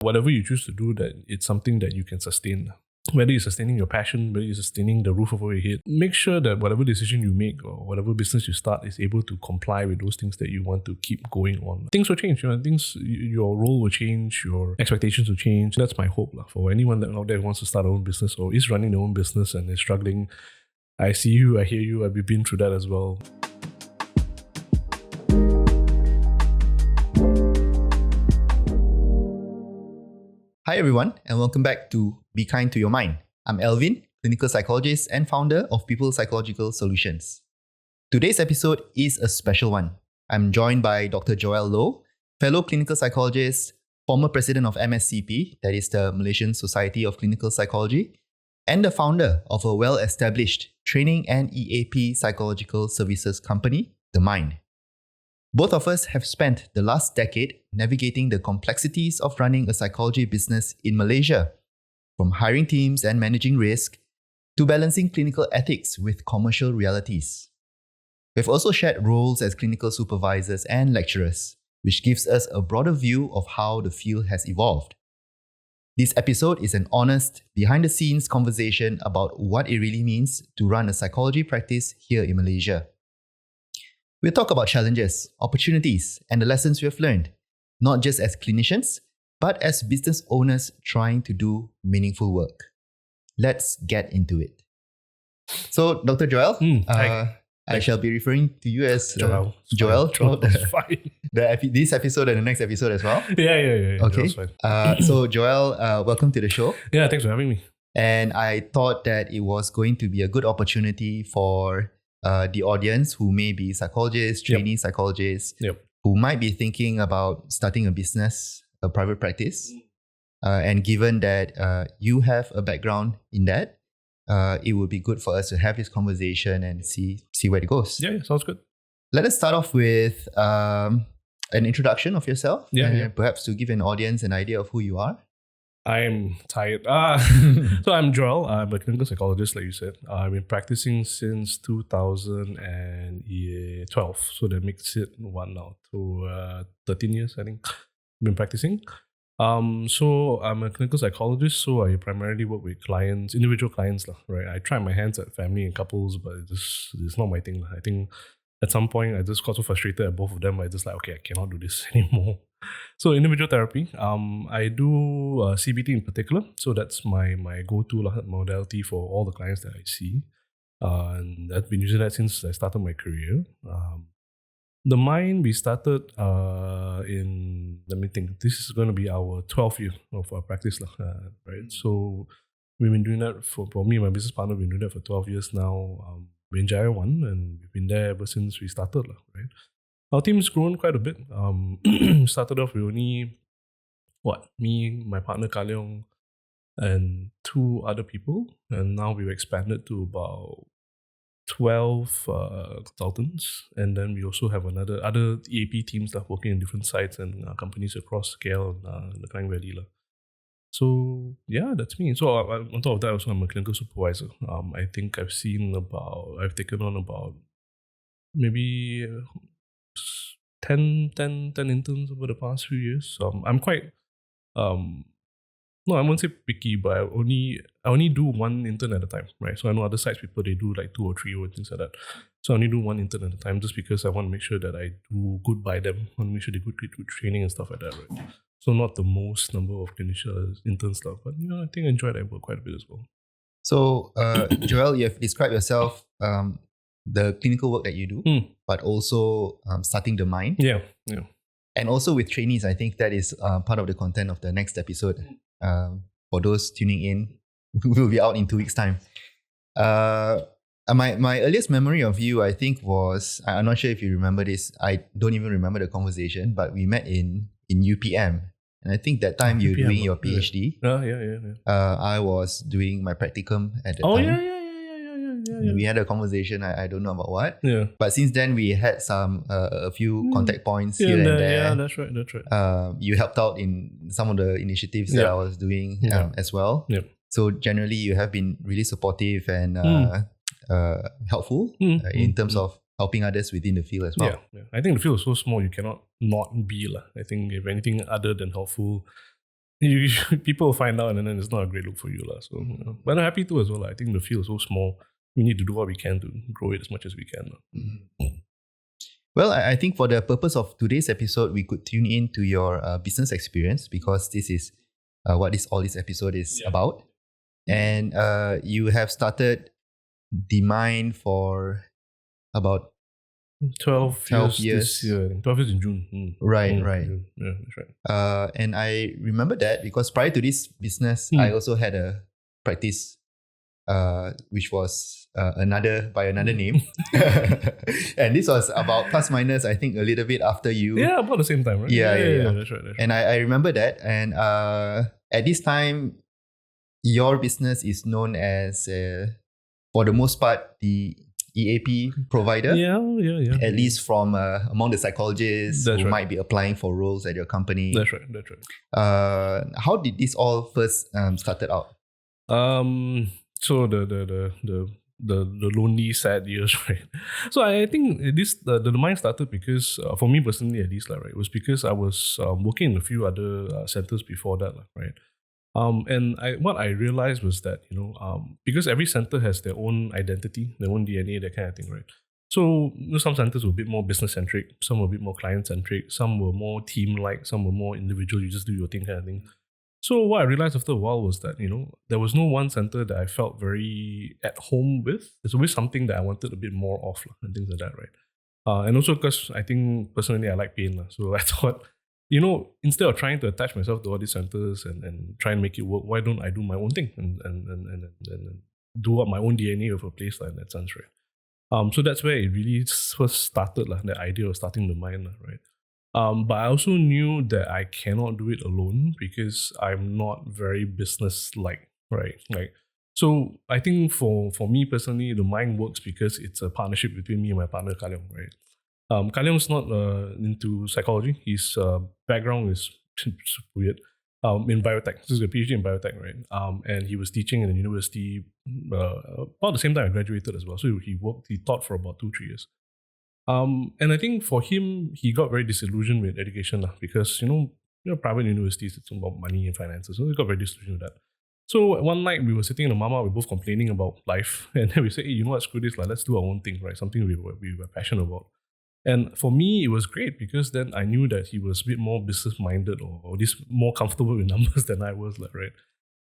whatever you choose to do, that it's something that you can sustain. Whether you're sustaining your passion, whether you're sustaining the roof over your head, make sure that whatever decision you make or whatever business you start is able to comply with those things that you want to keep going on. Things will change, your role will change, your expectations will change. That's my hope for anyone that out there who wants to start their own business or is running their own business and is struggling. I see you, I hear you, I've been through that as well. Hi everyone, and welcome back to Be Kind to Your Mind. I'm Alvin, clinical psychologist and founder of People Psychological Solutions. Today's episode is a special one. I'm joined by Dr. Joel Loh, fellow clinical psychologist, former president of MSCP, that is the Malaysian Society of Clinical Psychology, and the founder of a well-established training and EAP psychological services company, The Mind. Both of us have spent the last decade navigating the complexities of running a psychology business in Malaysia, from hiring teams and managing risk to balancing clinical ethics with commercial realities. We've also shared roles as clinical supervisors and lecturers, which gives us a broader view of how the field has evolved. This episode is an honest, behind-the-scenes conversation about what it really means to run a psychology practice here in Malaysia. We'll talk about challenges, opportunities, and the lessons we have learned, not just as clinicians, but as business owners trying to do meaningful work. Let's get into it. So, Dr. Joel, I shall be referring to you as Joel. Joel, that's fine. This episode and the next episode as well. Yeah. Okay. So, Joel, welcome to the show. Yeah, thanks for having me. And I thought that it was going to be a good opportunity for the audience who may be psychologists, trainee psychologists, who might be thinking about starting a business, a private practice. And given that you have a background in that, it would be good for us to have this conversation and see where it goes. Yeah, sounds good. Let us start off with an introduction of yourself. Yeah. Perhaps to give an audience an idea of who you are. I'm tired. So I'm Joel. I'm a clinical psychologist, like you said. I've been practicing since 2012. So that makes it 13 years, I think. I've been practicing. So I'm a clinical psychologist. So I primarily work with clients, individual clients, right? I try my hands at family and couples, but it's not my thing. I think at some point I just got so frustrated at both of them. I just okay, I cannot do this anymore. So individual therapy, I do CBT in particular. So that's my go-to modality for all the clients that I see. And I've been using that since I started my career. The Mind, we started this is going to be our 12th year of our practice, right? So we've been doing that for me and my business partner, we've been doing that for 12 years now. We're in Jaya 1 and we've been there ever since we started, right? Our team's grown quite a bit. Started off with only, me, my partner Kaleong, and 2 other people. And now we've expanded to about 12 consultants. And then we also have other EAP teams that are working in different sites and companies across KL and the Klang Valley. So, yeah, that's me. So, on top of that, also, I'm a clinical supervisor. I think I've taken on about maybe 10 interns over the past few years. I'm quite, no, I won't say picky, but I only do 1 intern at a time, right? So I know other sites people, they do like 2 or 3 or things like that. So I only do 1 intern at a time just because I want to make sure that I do good by them. I want to make sure they get good training and stuff like that, right? So not the most number of clinician intern stuff, but I think I enjoy that work quite a bit as well. So, Joel, you have described yourself, the clinical work that you do, but also starting The Mind. Yeah. And also with trainees, I think that is part of the content of the next episode. For those tuning in, we will be out in 2 weeks' time. My earliest memory of you, I think, was, I'm not sure if you remember this, I don't even remember the conversation, but we met in UPM. And I think that time you were doing your PhD. Yeah. I was doing my practicum at the time. Yeah. We had a conversation, I don't know about what. Yeah. But since then, we had a few contact points here and there. Yeah, that's right. You helped out in some of the initiatives that I was doing as well. Yeah. So generally, you have been really supportive and helpful in terms of helping others within the field as well. Yeah. I think the field is so small, you cannot not be. I think if anything other than helpful, people will find out, and then it's not a great look for you. So, but I'm happy too as well. I think the field is so small. We need to do what we can to grow it as much as we can. Well, I think for the purpose of today's episode, we could tune in to your business experience, because this is what all this episode is about. And you have started the Mind for about 12 years this year. 12 years in June. Right. June. Yeah, that's right. And I remember that because prior to this business, I also had a practice, which was by another name. And this was about plus minus, I think, a little bit after you. Yeah, about the same time, right? Yeah. That's right. And I remember that. And at this time, your business is known as, for the most part, the EAP provider. Yeah. At least from among the psychologists who might be applying for roles at your company. That's right. How did this all first started out? So the lonely, sad years, right? So I think the Mind started because for me personally, at least, right, it was because I was working in a few other centers before that, right. And what I realized was that, because every center has their own identity, their own DNA, that kind of thing, right? So some centers were a bit more business-centric, some were a bit more client-centric, some were more team-like, some were more individual, you just do your thing kind of thing. So what I realized after a while was that, there was no one center that I felt very at home with. There's always something that I wanted a bit more of, and things like that, right? And also because I think personally I like pain. So I thought, instead of trying to attach myself to all these centers and try and make it work, why don't I do my own thing and do up my own DNA of a place in that sense, right? So that's where it really first started, the idea of starting the Mind, right? But I also knew that I cannot do it alone because I'm not very business-like, right? So I think for me personally, the Mind works because it's a partnership between me and my partner, Kaliong, right? Kaliong's not into psychology. His background is weird. In biotech. So he's a PhD in biotech, right? And he was teaching in a university about the same time I graduated as well. So he taught for about 2-3 years. And I think for him, he got very disillusioned with education because, private universities, it's about money and finances. So he got very disillusioned with that. So one night we were sitting in the mama, we were both complaining about life. And then we said, hey, you know what, screw this, let's do our own thing, right? Something we were passionate about. And for me, it was great because then I knew that he was a bit more business-minded or this more comfortable with numbers than I was, right?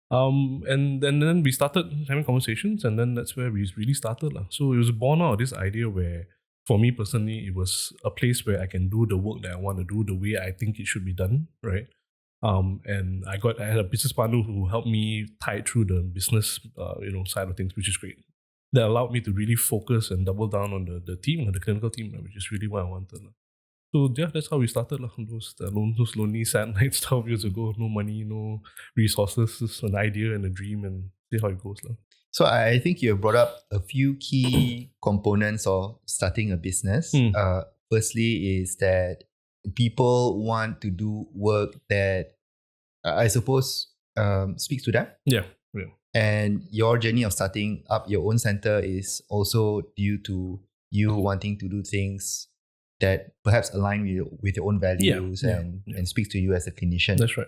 And then we started having conversations, and then that's where we really started. So it was born out of this idea where, for me personally, it was a place where I can do the work that I want to do the way I think it should be done, right? And I had a business partner who helped me tide through the business, side of things, which is great. That allowed me to really focus and double down on the team, the clinical team, which is really what I wanted. So yeah, that's how we started. Those lonely, sad nights 12 years ago. No money, no resources, just an idea and a dream, and see how it goes. So I think you have brought up a few key components of starting a business. Firstly is that people want to do work that I suppose speaks to them. Yeah. And your journey of starting up your own center is also due to you wanting to do things that perhaps align with your own values and speaks to you as a clinician. That's right.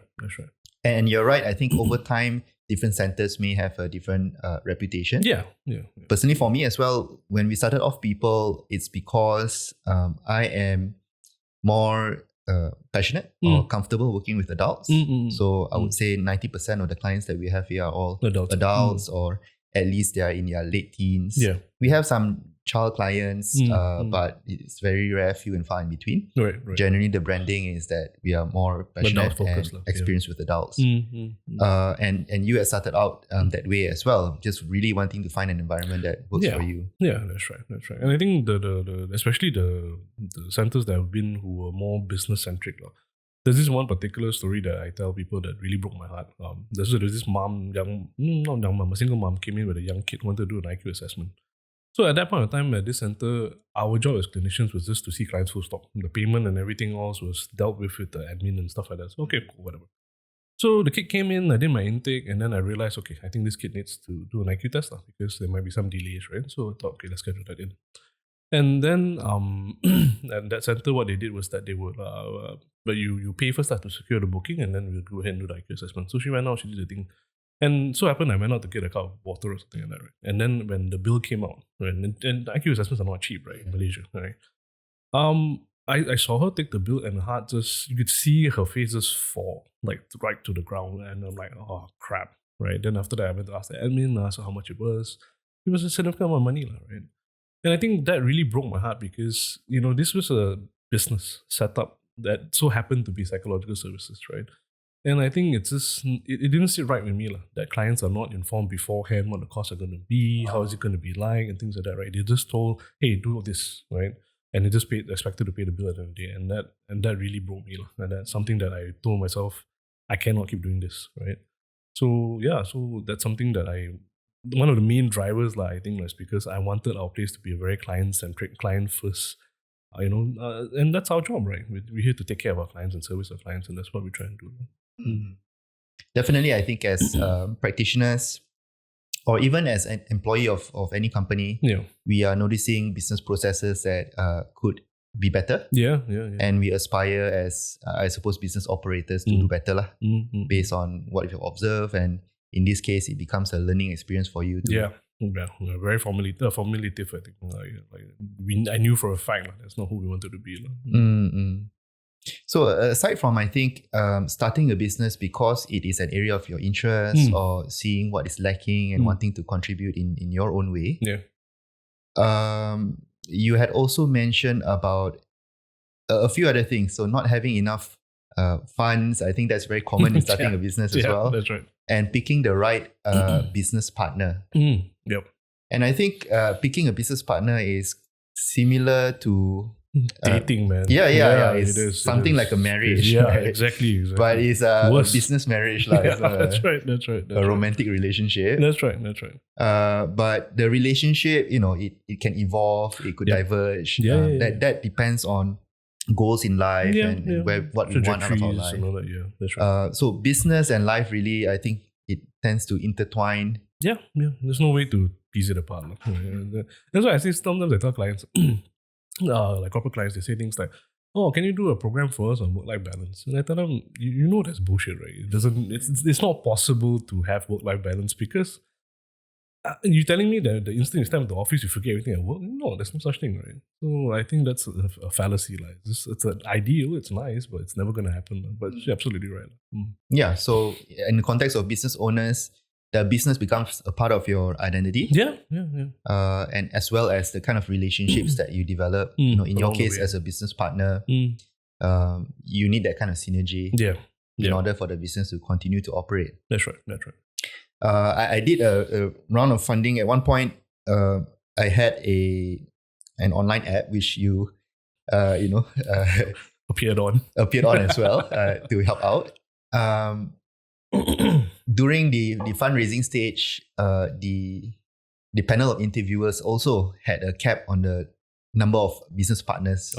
And you're right. I think over time, different centers may have a different reputation. Yeah. Personally, for me as well, when we started off people, it's because I am more passionate or comfortable working with adults. So I would say 90% of the clients that we have here are all adults or at least they are in their late teens. Yeah. We have some child clients, but it's very rare, few and far in between. Right. Generally, the branding is that we are more passionate and experienced with adults. And you had started out that way as well, just really wanting to find an environment that works for you. Yeah, that's right. And I think the especially the centers that I've been who were more business centric. There's this one particular story that I tell people that really broke my heart. There's this mom, a single mom came in with a young kid, wanted to do an IQ assessment. So at that point of time at this center, our job as clinicians was just to see clients full stop. The payment and everything else was dealt with the admin and stuff like that. So okay, cool, whatever. So the kid came in, I did my intake, and then I realized, okay, I think this kid needs to do an IQ test because there might be some delays, right? So I thought, okay, let's schedule that in. And then and that center, what they did was that they would, but you pay first to secure the booking, and then we'll go ahead and do the IQ assessment. So she went out, she did the thing. And so happened I went out to get a cup of water or something like that, right? And then when the bill came out, right, and IQ assessments are not cheap, right, in Malaysia, right? I saw her take the bill and her heart just, you could see her face just fall, like right to the ground. And I'm like, oh crap, right? Then after that, I went to ask the admin, asked her how much it was. It was a significant amount of money, right? And I think that really broke my heart because, this was a business setup that so happened to be psychological services, right? And I think it's just, it didn't sit right with me, that clients are not informed beforehand what the costs are going to be, how is it going to be like, and things like that, right? They're just told, hey, do this, right? And they just expected to pay the bill at the end of the day. And that really broke me. And that's something that I told myself, I cannot keep doing this, right? So, so that's something that one of the main drivers, I think, was because I wanted our place to be a very client-centric, client-first, and that's our job, right? We're here to take care of our clients and service our clients, and that's what we try and do. Definitely, I think as practitioners, or even as an employee of any company, we are noticing business processes that could be better. Yeah. And we aspire as, I suppose, business operators to do better based on what you've observed. And in this case, it becomes a learning experience for you. Very formative, I think. I knew for a fact that's not who we wanted to be. So aside from, I think, starting a business because it is an area of your interest or seeing what is lacking and wanting to contribute in your own way. You had also mentioned about a few other things. So not having enough funds, I think that's very common in starting a business as well. That's right. And picking the right business partner. Yep. And I think picking a business partner is similar to dating, man. Yeah. It's something like a marriage. Yeah, right? Exactly. But it's a business marriage. That's right. A romantic relationship. That's right. But the relationship, it can evolve, it could diverge. That depends on goals in life and what we want out of our life. And all that, that's right. So business and life really, I think it tends to intertwine. Yeah. There's no way to piece it apart. That's why I say sometimes I tell clients, like corporate clients, they say things like, oh, can you do a program for us on work-life balance? And I tell them, you know that's bullshit, right? It's not possible to have work-life balance because you're telling me that the instant you step into the office, you forget everything at work? No, there's no such thing, right? So I think that's a fallacy. It's an ideal, it's nice, but it's never going to happen. But you're absolutely right. Yeah, so in the context of business owners, the business becomes a part of your identity. Yeah. And as well as the kind of relationships that you develop. In your case, as a business partner, you need that kind of synergy in order for the business to continue to operate. That's right. I did a round of funding. At one point, I had an online app which you appeared on as well to help out. During the fundraising stage, the panel of interviewers also had a cap on the number of business partners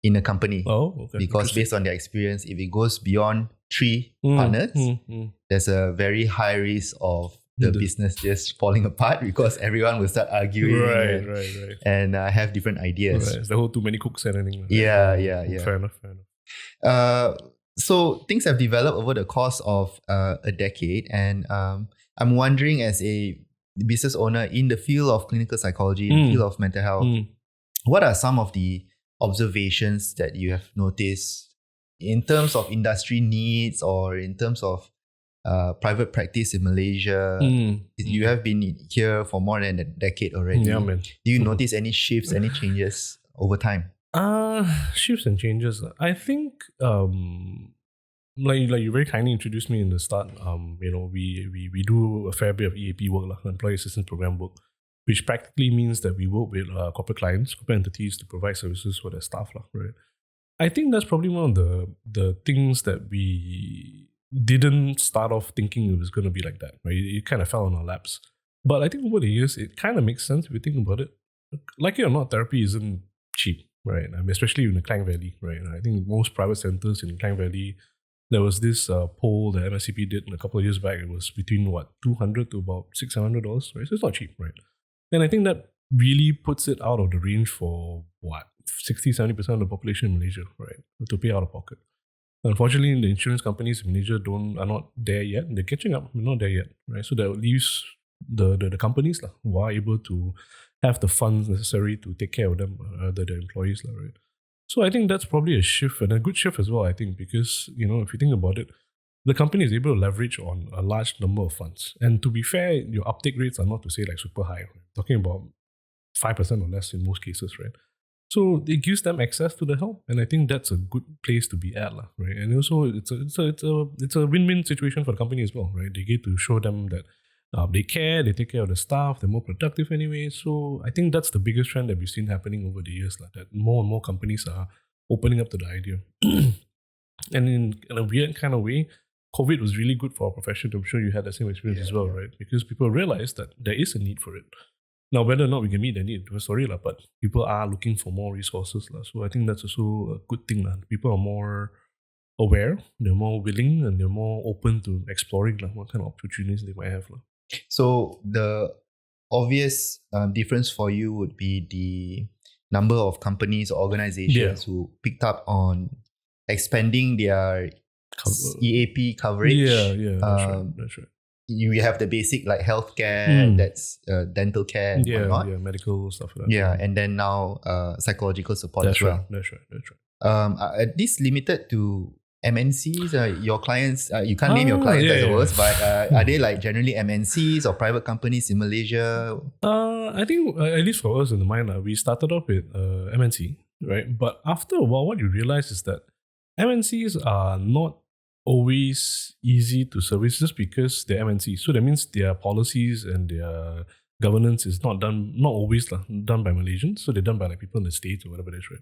in a company. Okay. Because based on their experience, if it goes beyond 3 partners, there's a very high risk of the business just falling apart because everyone will start arguing and have different ideas. Right. It's the whole too many cooks and anything. Yeah. Fair enough. So things have developed over the course of a decade, and I'm wondering, as a business owner in the field of clinical psychology, in the field of mental health, what are some of the observations that you have noticed in terms of industry needs or in terms of private practice in Malaysia? You have been here for more than a decade already. Yeah, man. Do you notice any shifts, any changes over time? Shifts and changes. I think like you very kindly introduced me in the start. We do a fair bit of EAP work, employee assistance program work, which practically means that we work with corporate clients, corporate entities to provide services for their staff, right? I think that's probably one of the things that we didn't start off thinking it was going to be like that, right? It kind of fell on our laps. But I think over the years, it kind of makes sense if you think about it. Like it or not, therapy isn't cheap. Right, especially in the Klang Valley, right? I think most private centers in the Klang Valley, there was this poll that MSCP did a couple of years back. It was between $200 to about $600, right? So it's not cheap, right? And I think that really puts it out of the range for 60-70% of the population in Malaysia, right, to pay out of pocket. Unfortunately, the insurance companies in Malaysia are not there yet. They're catching up, not there yet, right? So that leaves the companies who are able to have the funds necessary to take care of them, their employees, right? So I think that's probably a shift, and a good shift as well, I think, because, if you think about it, the company is able to leverage on a large number of funds. And to be fair, your uptake rates are not to say super high. Right? Talking about 5% or less in most cases, right? So it gives them access to the help, and I think that's a good place to be at, right? And also, it's a win-win situation for the company as well, right? They get to show them that they care, they take care of the staff, they're more productive anyway. So I think that's the biggest trend that we've seen happening over the years, that more and more companies are opening up to the idea. And in a weird kind of way, COVID was really good for our profession. I'm sure you had the same experience as well, right? Because people realized that there is a need for it. Now, whether or not we can meet the need, sorry, but people are looking for more resources. So I think that's also a good thing. People are more aware, they're more willing, and they're more open to exploring what kind of opportunities they might have. So the obvious difference for you would be the number of companies or organizations who picked up on expanding their EAP coverage. That's right. You have the basic healthcare, that's dental care, and whatnot. Medical stuff like that. Yeah, and then now psychological support as well. That's right. Are these limited to MNCs? Your clients, you can't name your clients as it was, but are they generally MNCs or private companies in Malaysia? I think, at least for us in the mind, we started off with MNC, right? But after a while, what you realize is that MNCs are not always easy to service just because they're MNCs. So that means their policies and their governance is not always done by Malaysians. So they're done by people in the States or whatever it is, right?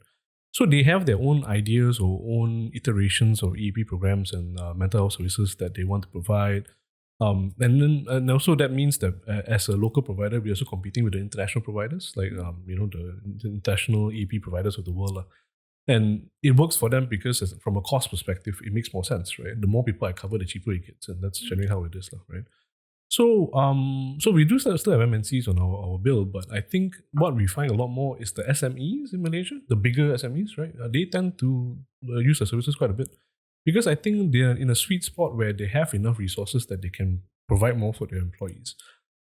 So they have their own ideas or own iterations of EAP programs and mental health services that they want to provide. And also that means that as a local provider, we're also competing with the international providers, the international EAP providers of the world. And it works for them because from a cost perspective, it makes more sense, right? The more people I cover, the cheaper it gets. And that's generally how it is, right? So we do still have MNCs on our bill, but I think what we find a lot more is the SMEs in Malaysia, the bigger SMEs, right? They tend to use the services quite a bit because I think they're in a sweet spot where they have enough resources that they can provide more for their employees.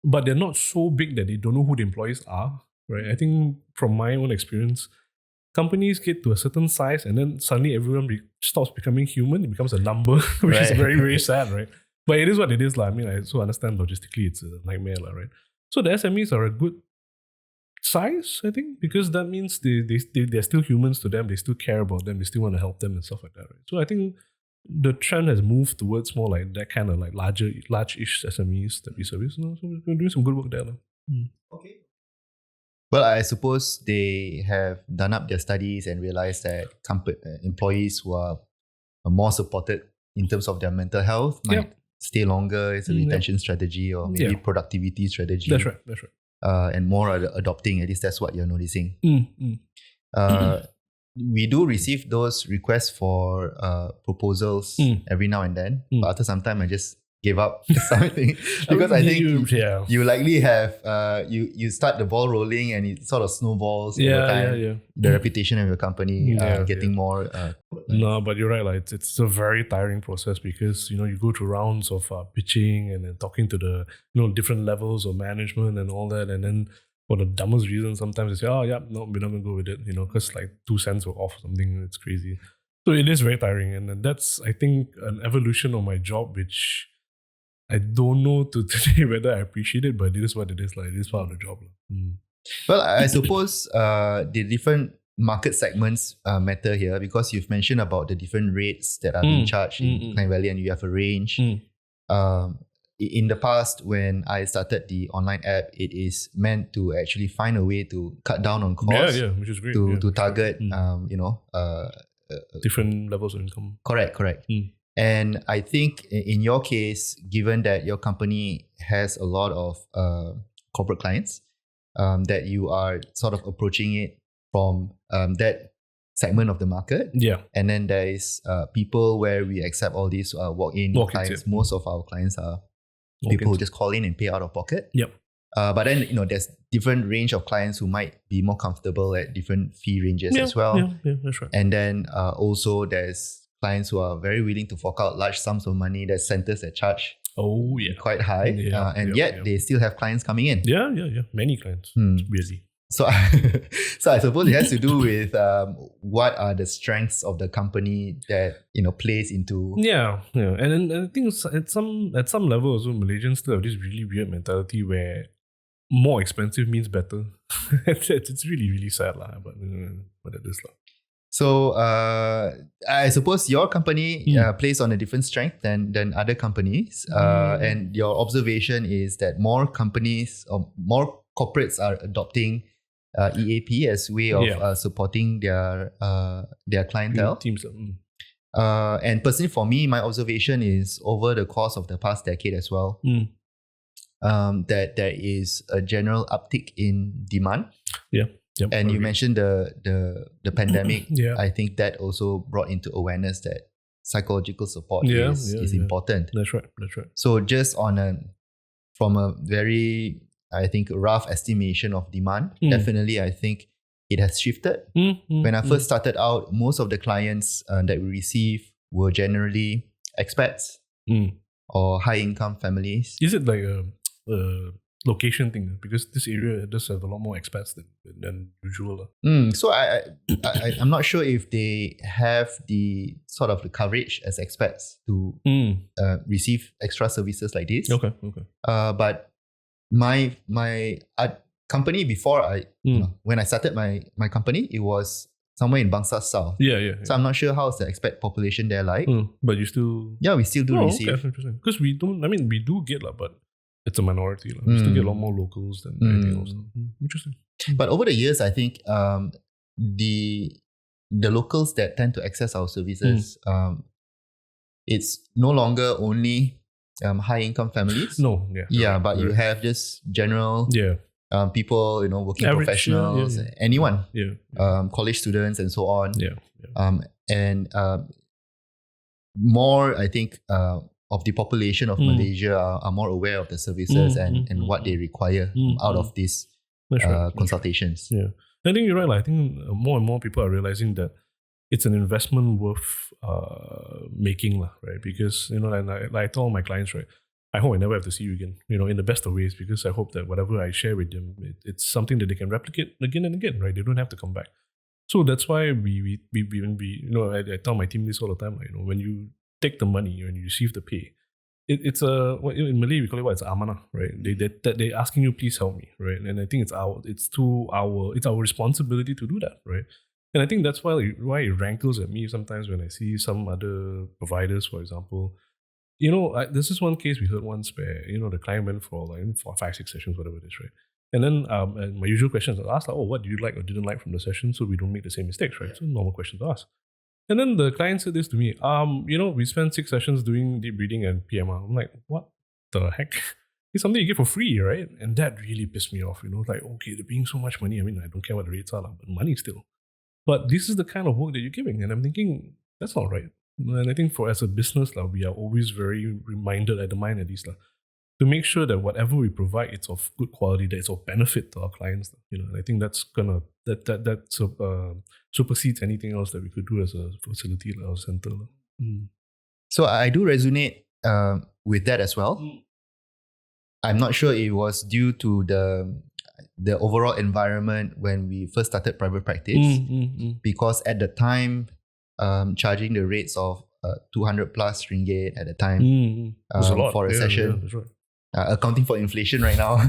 But they're not so big that they don't know who the employees are, right? I think from my own experience, companies get to a certain size and then suddenly everyone stops becoming human. It becomes a number, which is very, very sad, right? But it is what it is. I mean, I so understand logistically it's a nightmare, right? So the SMEs are a good size, I think, because that means they're still humans to them. They still care about them. They still want to help them and stuff like that, right? So I think the trend has moved towards more like that kind of large-ish SMEs that we service. So we're doing some good work there. Okay. Well, I suppose they have done up their studies and realized that employees who are more supported in terms of their mental health might stay longer. It's a retention strategy or maybe productivity strategy. That's right. And more are adopting, at least that's what you're noticing. We do receive those requests for proposals every now and then. But after some time, I just gave up something because I think you likely have you start the ball rolling and it sort of snowballs over time. The reputation of your company getting more. No, but you're right. It's a very tiring process because you go through rounds of pitching and then talking to the different levels of management and all that, and then for the dumbest reason, sometimes they say, "Oh yeah, no, we're not gonna go with it," because 2 cents were off or something. It's crazy. So it is very tiring, and that's I think an evolution of my job, which I don't know today whether I appreciate it, but it is what it is. It is part of the job. Well, I suppose the different market segments matter here because you've mentioned about the different rates that are being charged in Klang Valley and you have a range. In the past, when I started the online app, it is meant to actually find a way to cut down on costs. Which is great. To target, different levels of income. Correct. And I think in your case, given that your company has a lot of corporate clients, that you are sort of approaching it from that segment of the market. Yeah. And then there is people where we accept all these walk-in clients. Most of our clients are people who just call in and pay out of pocket. Yep. But then, there's different range of clients who might be more comfortable at different fee ranges as well. Yeah, that's right. And then also there's clients who are very willing to fork out large sums of money. There's centers that charge quite high. Yet they still have clients coming in. Yeah. Many clients. It's busy. So, so I suppose it has to do with what are the strengths of the company that plays into. Yeah. And I think at some level also, Malaysians still have this really weird mentality where more expensive means better. It's really, really sad lah. But it is lah. So I suppose your company plays on a different strength than other companies. And your observation is that more companies or more corporates are adopting EAP as way of supporting their clientele. Teams. And personally for me, my observation is over the course of the past decade as well, that there is a general uptick in demand. Yep, and you mentioned the pandemic. I think that also brought into awareness that psychological support is important. That's right. So just from a very, I think, rough estimation of demand, definitely I think it has shifted. When I first started out, most of the clients that we receive were generally expats or high income families. Is it like a location thing? Because this area does have a lot more expats than usual. So I'm not sure if they have the sort of the coverage as expats to receive extra services like this. Okay. But my company before when I started my company, it was somewhere in Bangsar South. Yeah. So I'm not sure how's the expat population there like. But you still... Yeah, we still do receive. Okay, interesting. Because we do get but it's a minority. We still get a lot more locals than anything else. Interesting. But over the years, I think the locals that tend to access our services, it's no longer only high income families. No, but you have just general people, working average, professionals, anyone, college students and so on. And more, I think, of the population of Malaysia are more aware of the services and what they require out of these consultations. Yeah, I think you're right. I think more and more people are realizing that it's an investment worth making, right? Because like I tell my clients, right, I hope I never have to see you again. In the best of ways, because I hope that whatever I share with them, it's something that they can replicate again and again, right? They don't have to come back. So that's why we I tell my team this all the time. When you take the money and you receive the pay, it's in Malay we call it it's amanah, right? They're asking you, please help me, right? And I think it's our responsibility to do that, right? And I think that's why it rankles at me sometimes when I see some other providers, for example. This is one case we heard once where the client went for 5-6 sessions, whatever it is, right? And then and my usual questions are asked what did you like or didn't like from the session, so we don't make the same mistakes, right? So normal questions to ask. And then the client said this to me, we spent 6 sessions doing deep breathing and PMR. I'm like, what the heck? It's something you get for free, right? And that really pissed me off, like, okay, they're paying so much money. I mean, I don't care what the rates are, but money still. But this is the kind of work that you're giving. And I'm thinking, that's not right. And I think as a business, we are always very reminded at the mind at least, to make sure that whatever we provide, it's of good quality, that it's of benefit to our clients. And I think that's that supersedes anything else that we could do as a facility or center. So I do resonate with that as well. I'm not sure it was due to the overall environment when we first started private practice, because at the time, charging the rates of 200 plus ringgit at the time for a session. That's right. Accounting for inflation right now,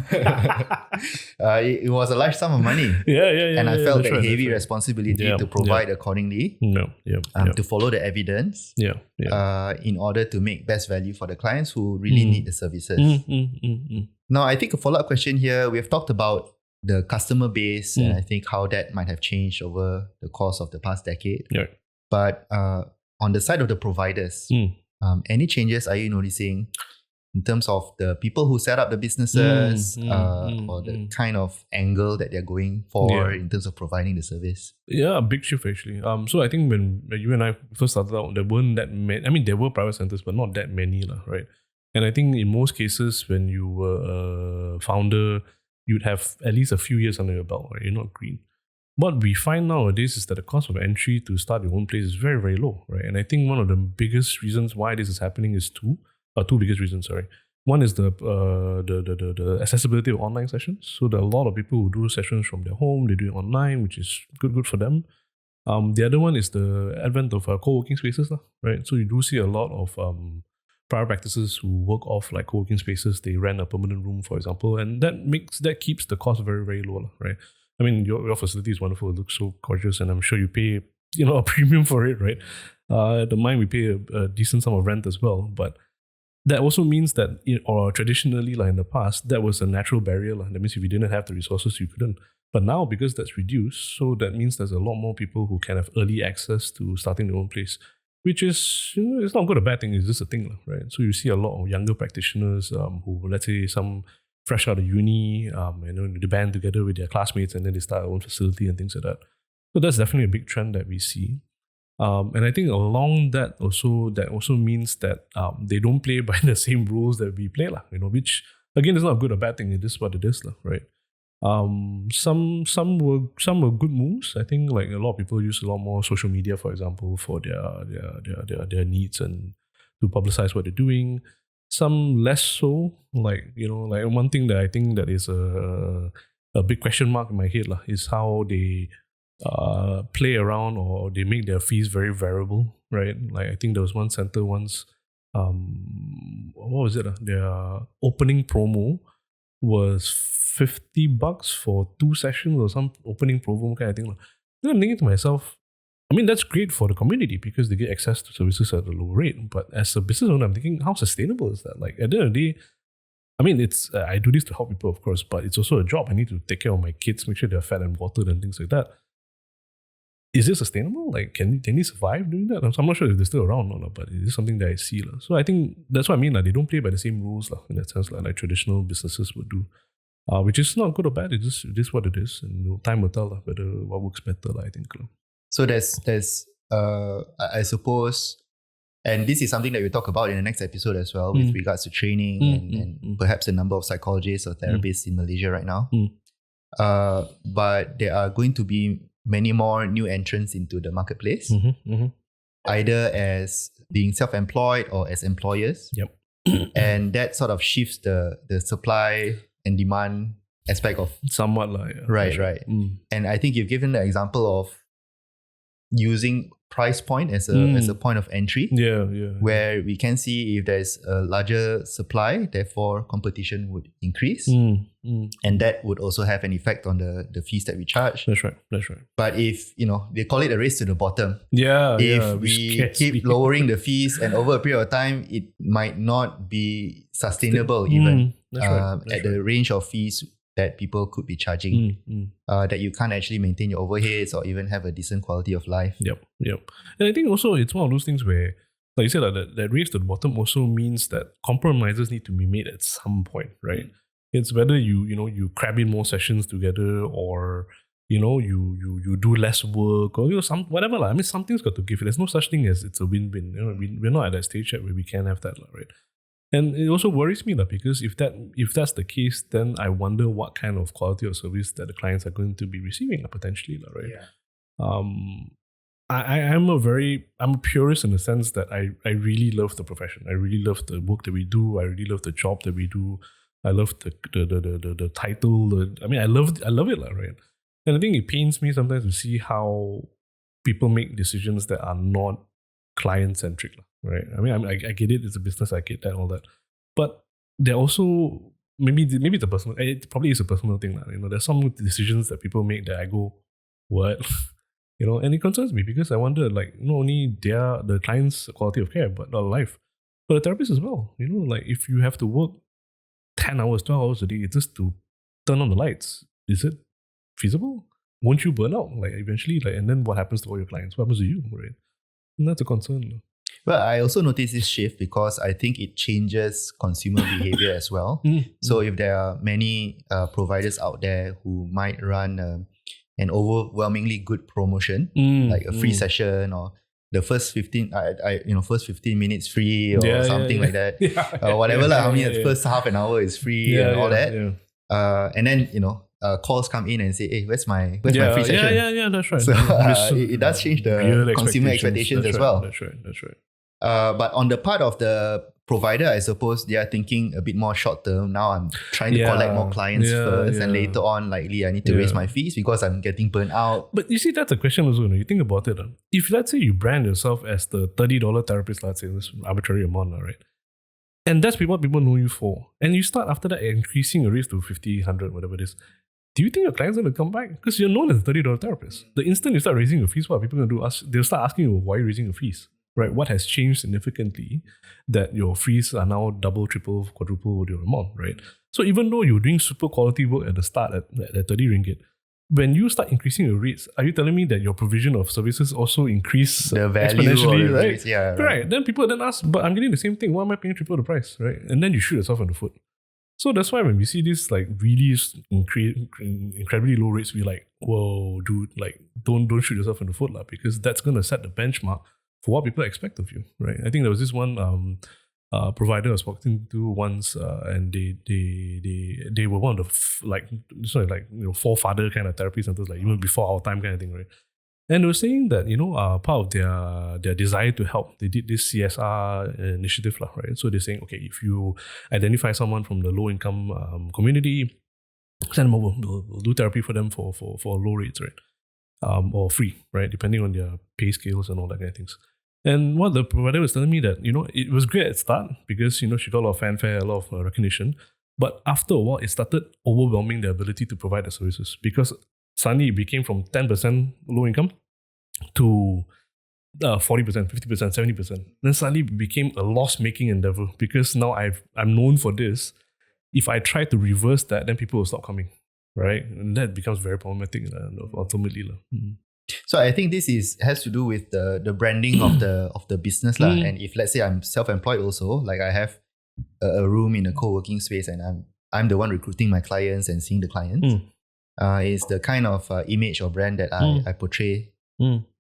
it was a large sum of money. And I felt that heavy responsibility to provide accordingly. To follow the evidence. In order to make best value for the clients who really need the services. Now, I think a follow-up question here. We have talked about the customer base and I think how that might have changed over the course of the past decade. But on the side of the providers, any changes are you noticing in terms of the people who set up the businesses or the kind of angle that they're going for in terms of providing the service? Yeah, a big shift actually. So I think when you and I first started out, there weren't that many. I mean, there were private centers, but not that many, right? And I think in most cases, when you were a founder, you'd have at least a few years under your belt, right? You're not green. What we find nowadays is that the cost of entry to start your own place is very, very low, right? And I think one of the biggest reasons why this is happening is two biggest reasons, sorry. One is the accessibility of online sessions. So there are a lot of people who do sessions from their home, they do it online, which is good for them. The other one is the advent of co-working spaces, right? So you do see a lot of private practices who work off like co-working spaces. They rent a permanent room, for example, and that keeps the cost very, very low, right? I mean, your facility is wonderful. It looks so gorgeous, and I'm sure you pay a premium for it, right? At the mine, we pay a decent sum of rent as well, but that also means that, or traditionally, like in the past, that was a natural barrier. That means if you didn't have the resources, you couldn't. But now, because that's reduced, so that means there's a lot more people who can have early access to starting their own place, which is, it's not good or bad thing, it's just a thing, right? So you see a lot of younger practitioners who, let's say, some fresh out of uni, they band together with their classmates and then they start their own facility and things like that. So that's definitely a big trend that we see. And I think along that also means that they don't play by the same rules that we play, which again is not a good or bad thing. It is what it is, right? Some were good moves. I think like a lot of people use a lot more social media, for example, for their needs and to publicize what they're doing. Some less so. Like one thing that I think that is a big question mark in my head is how they play around or they make their fees very variable, right? Like I think there was one center once, what was it? Their opening promo was $50 for 2 sessions or some opening promo kind of thing. Then I'm thinking to myself, I mean, that's great for the community because they get access to services at a low rate. But as a business owner, I'm thinking, how sustainable is that? Like at the end of the day, I mean, it's I do this to help people, of course, but it's also a job. I need to take care of my kids, make sure they're fed and watered and things like that. Is it sustainable? Like, can they survive doing that? I'm not sure if they're still around or not, but it is something that I see. So I think that's what I mean. They don't play by the same rules in that sense, like traditional businesses would do. Which is not good or bad. It is what it is. And time will tell whether what works better, I think. So there's I suppose, and this is something that we'll talk about in the next episode as well with regards to training and perhaps a number of psychologists or therapists in Malaysia right now. But there are going to be many more new entrants into the marketplace, either as being self-employed or as employers. Yep. And that sort of shifts the supply and demand aspect of somewhat right. And I think you've given the example of using price point as a point of entry. Where we can see if there's a larger supply, therefore competition would increase. And that would also have an effect on the fees that we charge. That's right. But if, they call it a race to the bottom. If we keep lowering the fees and over a period of time, it might not be sustainable even at the range of fees that people could be charging, that you can't actually maintain your overheads or even have a decent quality of life. Yep. And I think also it's one of those things where, like you said, that race to the bottom also means that compromises need to be made at some point, right? It's whether you crab in more sessions together or you do less work or some whatever. I mean, something's got to give. There's no such thing as it's a win-win. We're not at that stage yet where we can have that, right? And it also worries me because if that's the case, then I wonder what kind of quality of service that the clients are going to be receiving potentially, right? I'm a purist in the sense that I really love the profession. I really love the work that we do. I really love the job that we do. I love the title. I love it, right? And I think it pains me sometimes to see how people make decisions that are not client-centric, right? I mean, I get it. It's a business. I get that, all that. But they're also, maybe it's a personal, it probably is a personal thing. There's some decisions that people make that I go, what? And it concerns me because I wonder, not only the client's quality of care, but their life. But the therapist as well. If you have to work 10 hours, 12 hours a day just to turn on the lights, is it feasible? Won't you burn out? Eventually, and then what happens to all your clients? What happens to you, right? And that's a concern. Well, I also notice this shift because I think it changes consumer behavior as well. So if there are many providers out there who might run an overwhelmingly good promotion, like a free session or the first 15 first 15 minutes free or something like that. Whatever first half an hour is free and all that. And then calls come in and say, hey, where's my free session? Yeah, that's right. So it does change the consumer expectations as well. That's right. But on the part of the provider, I suppose they are thinking a bit more short term. Now I'm trying to collect more clients first, and later on, likely I need to raise my fees because I'm getting burnt out. But you see, that's a question also. You think about it. If let's say you brand yourself as the $30 therapist, let's say this arbitrary amount, right? And that's what people know you for. And you start after that increasing your rates to 50, 100, whatever it is. Do you think your client's going to come back? Because you're known as a $30 therapist. The instant you start raising your fees, what are people going to do? They'll start asking you, why are you raising your fees? Right? What has changed significantly that your fees are now double, triple, quadruple your amount, right? So even though you're doing super quality work at the start at 30 ringgit, when you start increasing your rates, are you telling me that your provision of services also increase the value exponentially, right? Rates, yeah, right. Then people then ask, but I'm getting the same thing. Why am I paying triple the price, right? And then you shoot yourself in the foot. So that's why when we see this like really incredibly low rates, we're like, whoa, dude, like don't shoot yourself in the foot, because that's gonna set the benchmark for what people expect of you, right? I think there was this one provider I was talking to once, and they were one of the forefather kind of therapy centers, like even before our time kind of thing, right? And they were saying that part of their desire to help, they did this CSR initiative, right? So they're saying, okay, if you identify someone from the low income community, send them over. We'll do therapy for them for low rates, right? Or free, right? Depending on their pay scales and all that kind of things. And what the provider was telling me that, it was great at start because, she got a lot of fanfare, a lot of recognition. But after a while, it started overwhelming their ability to provide the services because suddenly it became from 10% low income to 40%, 50%, 70%. Then suddenly it became a loss-making endeavor because now I'm known for this. If I try to reverse that, then people will stop coming, right? And that becomes very problematic ultimately. So I think this has to do with the branding of the business lah. And if let's say I'm self-employed also, like I have a room in a co-working space and I'm the one recruiting my clients and seeing the clients, it's the kind of image or brand that I portray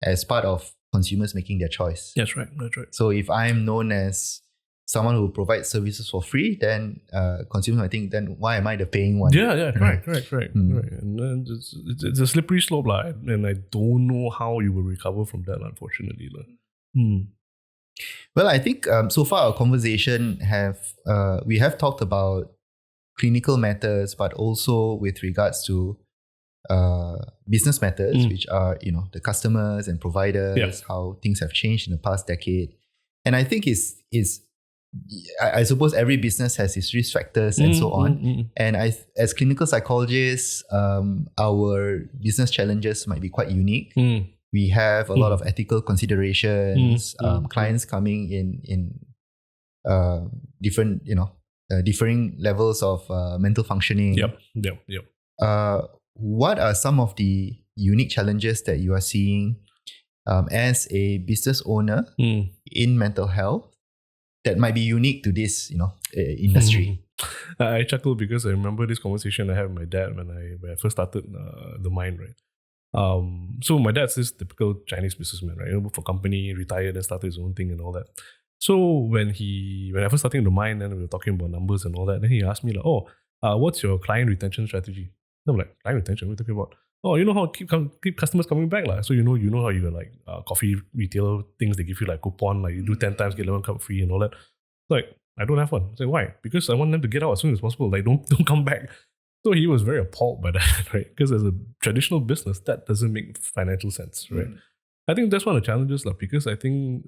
as part of consumers making their choice. That's right. So if I'm known as someone who provides services for free, then consumers might think, then why am I the paying one? Yeah, correct. Right. And then it's a slippery slope, and I don't know how you will recover from that, unfortunately. Well, I think so far our conversation we have talked about clinical matters, but also with regards to business matters, which are the customers and providers, how things have changed in the past decade. And I think I suppose every business has its risk factors and so on. And as clinical psychologists, our business challenges might be quite unique. We have a lot of ethical considerations, clients coming in different, differing levels of mental functioning. Yep. What are some of the unique challenges that you are seeing as a business owner in mental health that might be unique to this, industry? I chuckle because I remember this conversation I had with my dad when I first started the Mind, right? So my dad's this typical Chinese businessman, right? Worked for a company, retired, and started his own thing and all that. So when I first started the Mind, and we were talking about numbers and all that, then he asked me what's your client retention strategy? And I'm like, client retention? What are you talking about? Oh, you know how keep customers coming back, So you know how you like coffee retail things, they give you like coupon, like you do 10 times get 11 cup free and all that. Like, I don't have one. I say, why? Because I want them to get out as soon as possible. Like, don't come back. So he was very appalled by that, right? Because as a traditional business, that doesn't make financial sense, right? I think that's one of the challenges, because I think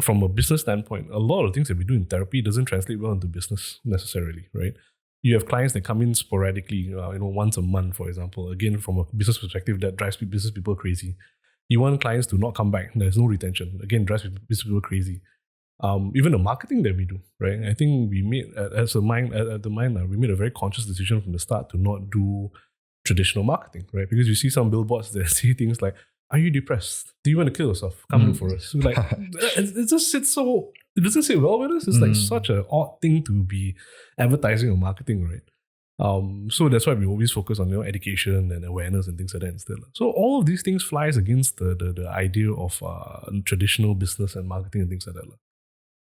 from a business standpoint, a lot of things that we do in therapy doesn't translate well into business necessarily, right? You have clients that come in sporadically, once a month, for example. Again, from a business perspective, that drives business people crazy. You want clients to not come back. There's no retention. Again, drives business people crazy. Even the marketing that we do, right? I think we made, at the Mind, we made a very conscious decision from the start to not do traditional marketing, right? Because you see some billboards that say things like, are you depressed? Do you want to kill yourself? Come look for us. So like, it doesn't sit well with us. It's like such an odd thing to be advertising or marketing, right? So that's why we always focus on education and awareness and things like that instead. So all of these things flies against the idea of traditional business and marketing and things like that.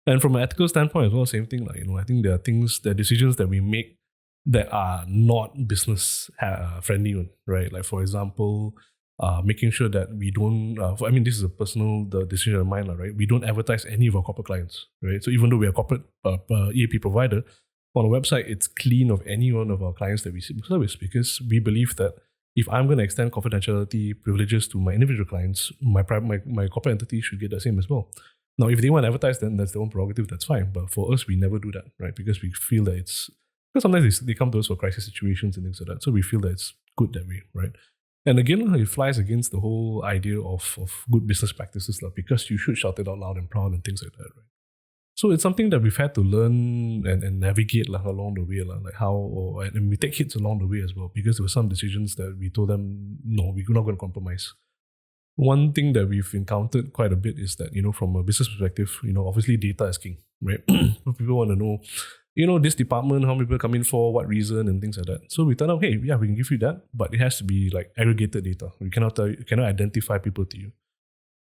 And from an ethical standpoint as well, same thing. I think there are decisions that we make that are not business friendly, right? Like for example, making sure that we don't. This is a personal decision of mine, right? We don't advertise any of our corporate clients, right? So even though we are a corporate EAP provider, on our website, it's clean of any one of our clients that we service, because we believe that if I'm going to extend confidentiality privileges to my individual clients, my corporate entity should get the same as well. Now, if they want to advertise, then that's their own prerogative, that's fine. But for us, we never do that, right? Because we feel that because sometimes they come to us for crisis situations and things like that. So we feel that it's good that way, right? And again, it flies against the whole idea of good business practices, because you should shout it out loud and proud and things like that, right? So it's something that we've had to learn and navigate along the way, and we take hits along the way as well, because there were some decisions that we told them, no, we're not going to compromise. One thing that we've encountered quite a bit is that, from a business perspective, obviously data is king, right? People want to know, this department, how many people come in for, what reason, and things like that. So we tell them, hey, yeah, we can give you that, but it has to be aggregated data. We cannot identify people to you.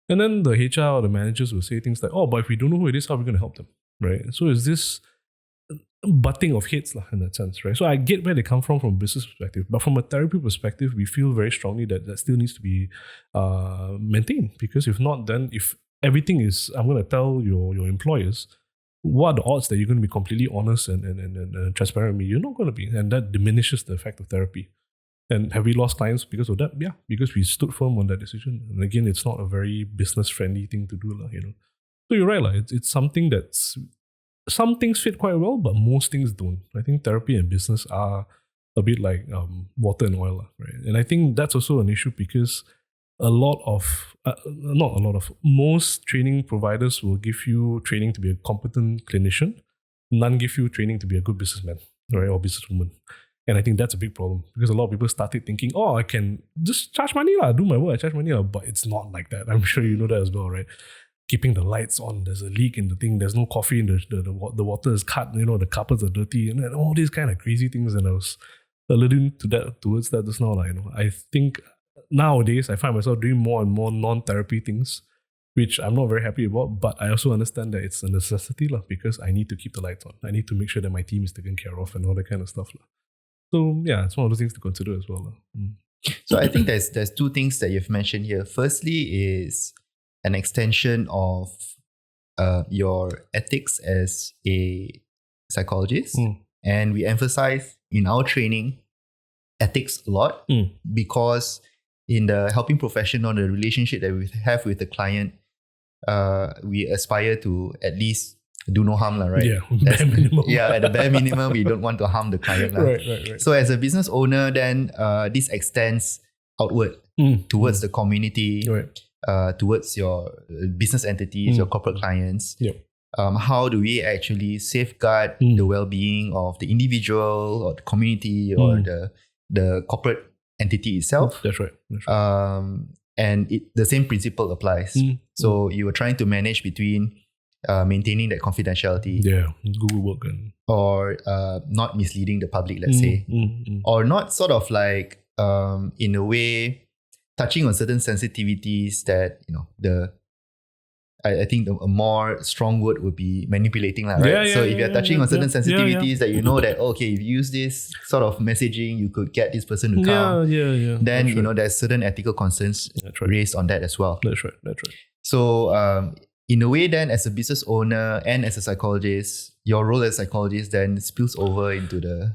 And then the HR or the managers will say things like, oh, but if we don't know who it is, how are we going to help them, right? So it's this butting of heads in that sense, right? So I get where they come from a business perspective, but from a therapy perspective, we feel very strongly that still needs to be maintained, because if not, then if everything is, I'm going to tell your employers, what are the odds that you're going to be completely honest and transparent with me? You're not going to be, and that diminishes the effect of therapy. And have we lost clients because of that? Yeah, because we stood firm on that decision. And again, it's not a very business-friendly thing to do, So you're right, it's something that's, some things fit quite well, but most things don't. I think therapy and business are a bit like water and oil, right? And I think that's also an issue, because most training providers will give you training to be a competent clinician. None give you training to be a good businessman, right, or businesswoman. And I think that's a big problem, because a lot of people started thinking, oh, I can just charge money, do my work, I charge money. But it's not like that. I'm sure you know that as well, right? Keeping the lights on, there's a leak in the thing, there's no coffee in the water is cut, the carpets are dirty, and then all these kind of crazy things. And I was alluding towards that just now. I think nowadays I find myself doing more and more non-therapy things, which I'm not very happy about, but I also understand that it's a necessity, because I need to keep the lights on. I need to make sure that my team is taken care of and all that kind of stuff. So yeah, it's one of those things to consider as well. So I think there's two things that you've mentioned here. Firstly is an extension of your ethics as a psychologist. And we emphasize in our training ethics a lot, because in the helping profession, or the relationship that we have with the client, we aspire to at least do no harm, right? Yeah, bare minimum. Yeah, at the bare minimum, we don't want to harm the client. Right. So as a business owner, then this extends outward towards the community, towards your business entities, your corporate clients. Yep. How do we actually safeguard the well-being of the individual or the community or the corporate entity itself? That's right. And the same principle applies. So you are trying to manage between maintaining that confidentiality, Google work, or not misleading the public, let's say, or not sort of in a way touching on certain sensitivities that I think a more strong word would be manipulating, right? So if you're touching on certain sensitivities that that, okay, if you use this sort of messaging, you could get this person to come. Then there's certain ethical concerns raised on that as well. That's right. So in a way, then, as a business owner and as a psychologist, your role as a psychologist then spills over into the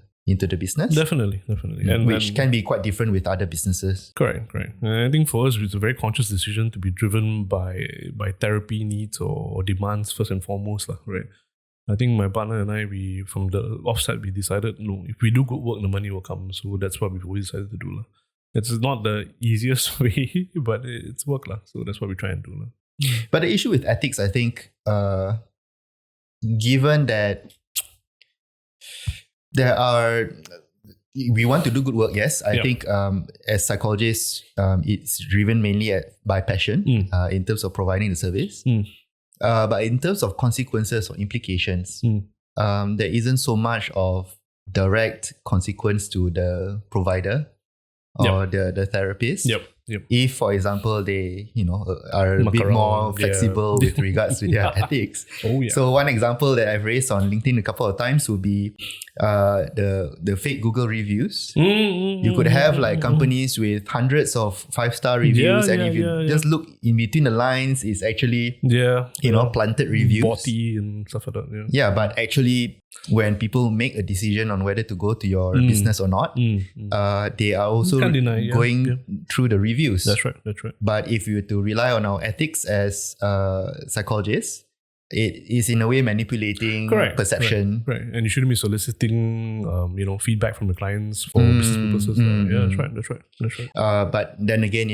business. Definitely. And which can be quite different with other businesses. Correct. And I think for us, it's a very conscious decision to be driven by therapy needs or demands first and foremost, right? I think my partner and I, from the offset, we decided, no, if we do good work, the money will come. So that's what we've always decided to do. It's not the easiest way, but it's work. So that's what we try and do. But the issue with ethics, I think, given that we want to do good work, yes. I think as psychologists, it's driven mainly by passion in terms of providing the service. But in terms of consequences or implications, there isn't so much of direct consequence to the provider or the therapist. Yep. If, for example, they are a Muck bit around, more yeah. flexible with regards to their ethics. Oh yeah. So one example that I've raised on LinkedIn a couple of times would be the fake Google reviews. You could have like companies with hundreds of 5-star reviews, and if you just look in between the lines, it's actually planted reviews, botty and stuff like that. Yeah, but actually, when people make a decision on whether to go to your business or not, they are also going through the reviews. That's right. But if you were to rely on our ethics as psychologists, it is in a way manipulating perception. Right. And you shouldn't be soliciting, feedback from the clients for business purposes. That's right. But then again,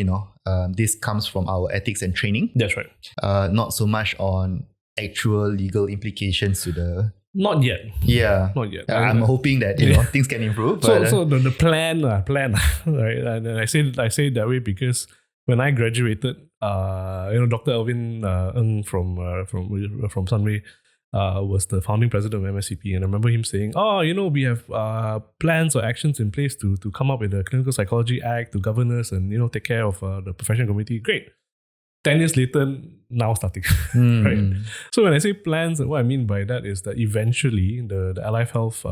this comes from our ethics and training. That's right. Not so much on actual legal implications to the... Not yet. Yeah. Not yet. I'm hoping that things can improve. So the plan, right? And I say it that way because when I graduated, Dr. Alvin Ng from Sunway was the founding president of MSCP, and I remember him saying, we have plans or actions in place to come up with a Clinical Psychology Act to govern us and take care of the professional community. Great. 10 years later, now starting, right? So when I say plans, what I mean by that is that eventually the Allied Health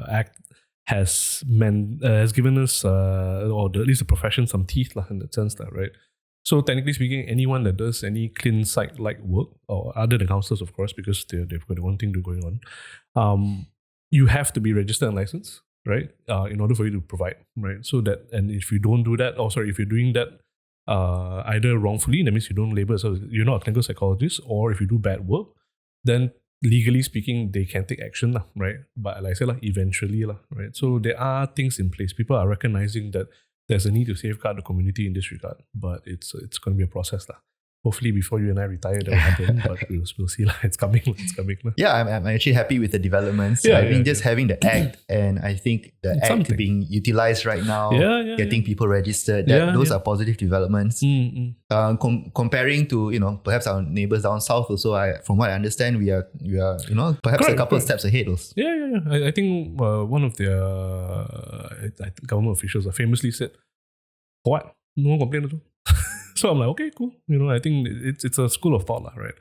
Act has given us, or at least the profession, some teeth in that sense, right? So technically speaking, anyone that does any clin psych-like work, or other than counselors, of course, because they've got their own thing to going on, you have to be registered and licensed, right? In order for you to provide, right? So that, and if you don't do that, if you're doing that, either wrongfully, that means you don't label yourself, you're not a clinical psychologist, or if you do bad work, then legally speaking, they can take action, right? But like I said, eventually, right? So there are things in place. People are recognizing that there's a need to safeguard the community in this regard, but it's going to be a process. Hopefully before you and I retire, that will happen, but we'll see. It's coming. Yeah, I'm actually happy with the developments. I think just having the act, and I think the it's act something. Being utilized right now, getting people registered, those are positive developments. Comparing to, perhaps our neighbors down south also, from what I understand, we are perhaps a couple of steps ahead also. Yeah. I think one of their government officials famously said, "What? No one complained at all." So I'm like, okay, cool. I think it's a school of thought, right?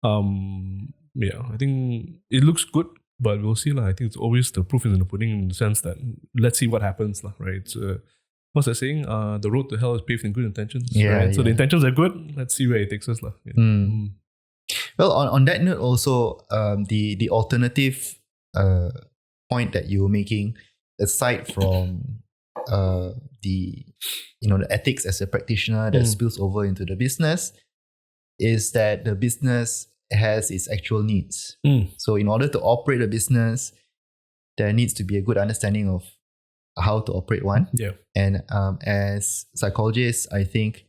I think it looks good, but we'll see. I think it's always the proof is in the pudding, in the sense that let's see what happens, right? What's that saying? The road to hell is paved in good intentions. Right? So the intentions are good. Let's see where it takes us. Well, on that note, also the alternative point that you were making, aside from the ethics as a practitioner that spills over into the business, is that the business has its actual needs. So in order to operate a business, there needs to be a good understanding of how to operate one. Yeah. And as psychologists, I think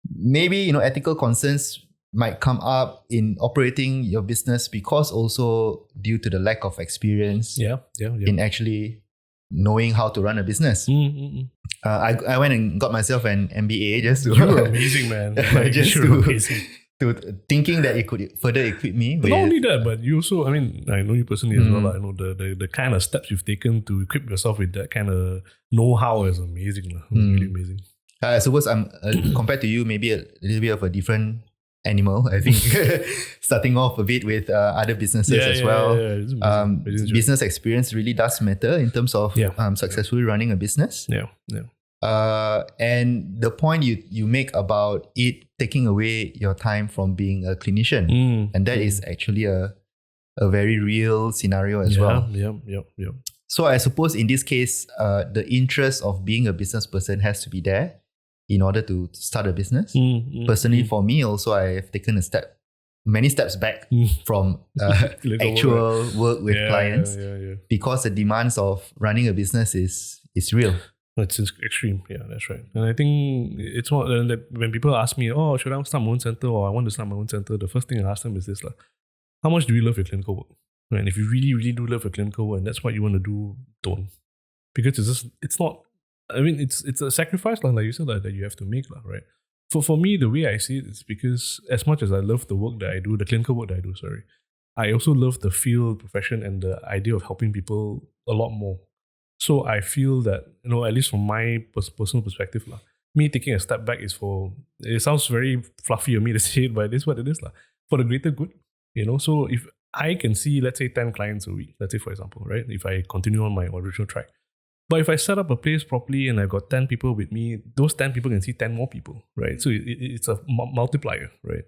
maybe ethical concerns might come up in operating your business, because also due to the lack of experience in actually knowing how to run a business. I went and got myself an MBA just to... You were amazing, man. To thinking that it could further equip me. But not only that, but you also, I know you personally as well. I know the kind of steps you've taken to equip yourself with that kind of know-how is amazing. Really amazing. I suppose I'm, compared to you, maybe a little bit of a different animal, I think. Starting off a bit with other businesses as well. Business experience really does matter in terms of successfully running a business. And the point you make about it taking away your time from being a clinician, and that is actually a very real scenario as well. So I suppose in this case, the interest of being a business person has to be there in order to start a business. Personally, for me also, I have taken many steps back from actual work with clients, because the demands of running a business is real. It's extreme. Yeah, that's right. And I think it's more that when people ask me, oh, should I start my own center, or I want to start my own center, the first thing I ask them is this, how much do you love your clinical work? And if you really, really do love your clinical work and that's what you want to do, don't. Because it's not, it's a sacrifice, like you said, that you have to make, right? For me, the way I see it is because as much as I love the work that I do, the clinical work that I do, I also love the field, profession, and the idea of helping people a lot more. So I feel that, at least from my personal perspective, me taking a step back is it sounds very fluffy of me to say it, but it is what it is, for the greater good. So if I can see, let's say 10 clients a week, let's say for example, right? If I continue on my original track. But if I set up a place properly and I've got 10 people with me, those 10 people can see 10 more people, right? So it's a multiplier, right?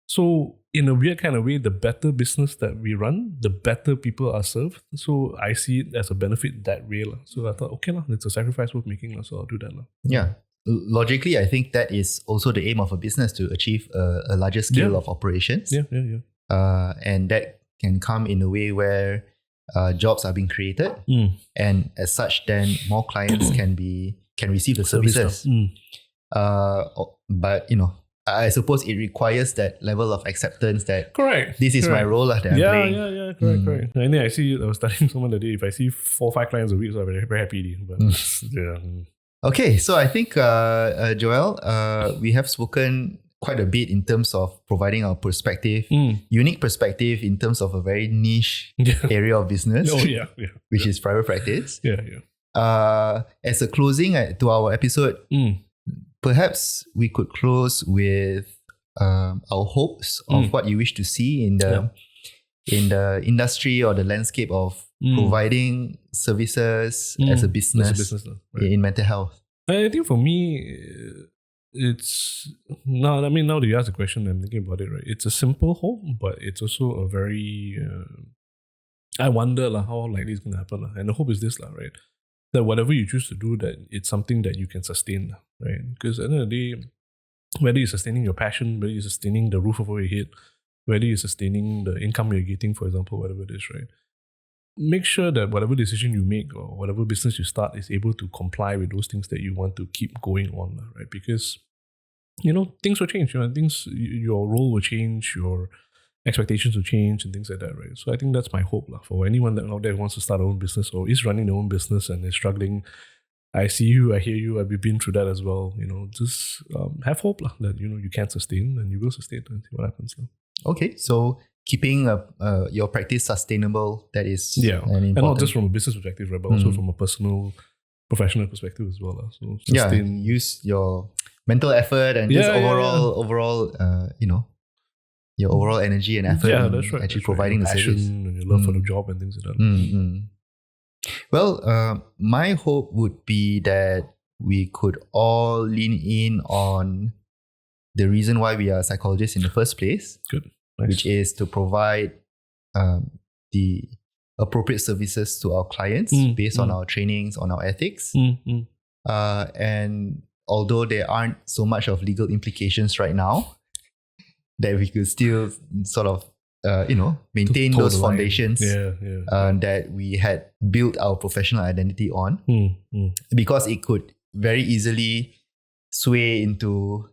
So in a weird kind of way, the better business that we run, the better people are served. So I see it as a benefit that way. So I thought, okay, it's a sacrifice worth making, so I'll do that. Yeah. Logically, I think that is also the aim of a business, to achieve a larger scale of operations. Yeah. And that can come in a way where jobs are being created, and as such, then more clients can receive the services. But I suppose it requires that level of acceptance that correct. This is my role that I'm playing. Yeah, correct. And then I was telling someone the day, if I see 4 or 5 clients a week, so I'm very, very happy. But Okay, so I think Joel, we have spoken quite a bit in terms of providing our perspective, unique perspective in terms of a very niche area of business. Which is private practice. As a closing to our episode, perhaps we could close with our hopes of what you wish to see in the industry or the landscape of providing services as a business, in mental health. I think for me, it's now that you ask the question, I'm thinking about it, right? It's a simple hope, but it's also a very I wonder how likely it's going to happen. And the hope is this, right? That whatever you choose to do, that it's something that you can sustain, right? Because at the end of the day, whether you're sustaining your passion, whether you're sustaining the roof over your head, whether you're sustaining the income you're getting, for example, whatever it is, right? Make sure that whatever decision you make or whatever business you start is able to comply with those things that you want to keep going on, right? Because, things will change. Your role will change, your expectations will change and things like that, right? So I think that's my hope for anyone that out there who wants to start their own business or is running their own business and is struggling. I see you, I hear you, I've been through that as well. Just have hope that you can sustain and you will sustain and see what happens. Okay, so keeping your practice sustainable, that is and not just from a business perspective, right, but also from a personal, professional perspective as well. So sustain. Use your mental effort and just overall, your overall energy and effort that's right, actually providing the service. And your love for the job and things like that. Well, my hope would be that we could all lean in on the reason why we are psychologists in the first place. Good. Nice. Which is to provide the appropriate services to our clients based on our trainings, on our ethics. And although there aren't so much of legal implications right now, that we could still sort of, maintain those foundations that we had built our professional identity on, because it could very easily sway into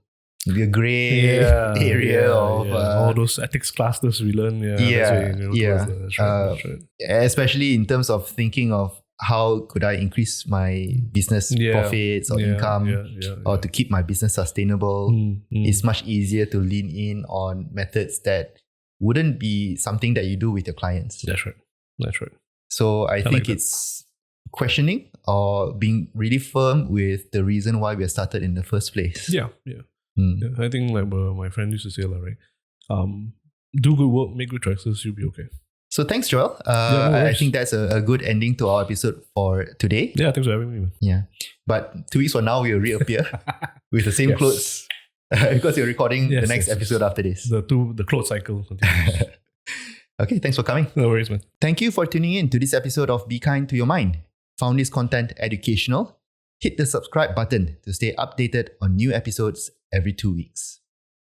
the grey area of all those ethics classes we learn. That's right. Especially in terms of thinking of how could I increase my business profits or income, or to keep my business sustainable. It's much easier to lean in on methods that wouldn't be something that you do with your clients. That's right. So I think it's questioning or being really firm with the reason why we started in the first place. Yeah, I think like my friend used to say, right? Do good work, make good choices, you'll be okay. So thanks, Joel. I think that's a good ending to our episode for today. Yeah, thanks for having me, man. Yeah. But 2 weeks from now, we'll reappear with the same clothes because you're recording the next episode after this. The clothes cycle continues. Okay, thanks for coming. No worries, man. Thank you for tuning in to this episode of Be Kind to Your Mind. Found this content educational? Hit the subscribe button to stay updated on new episodes every 2 weeks.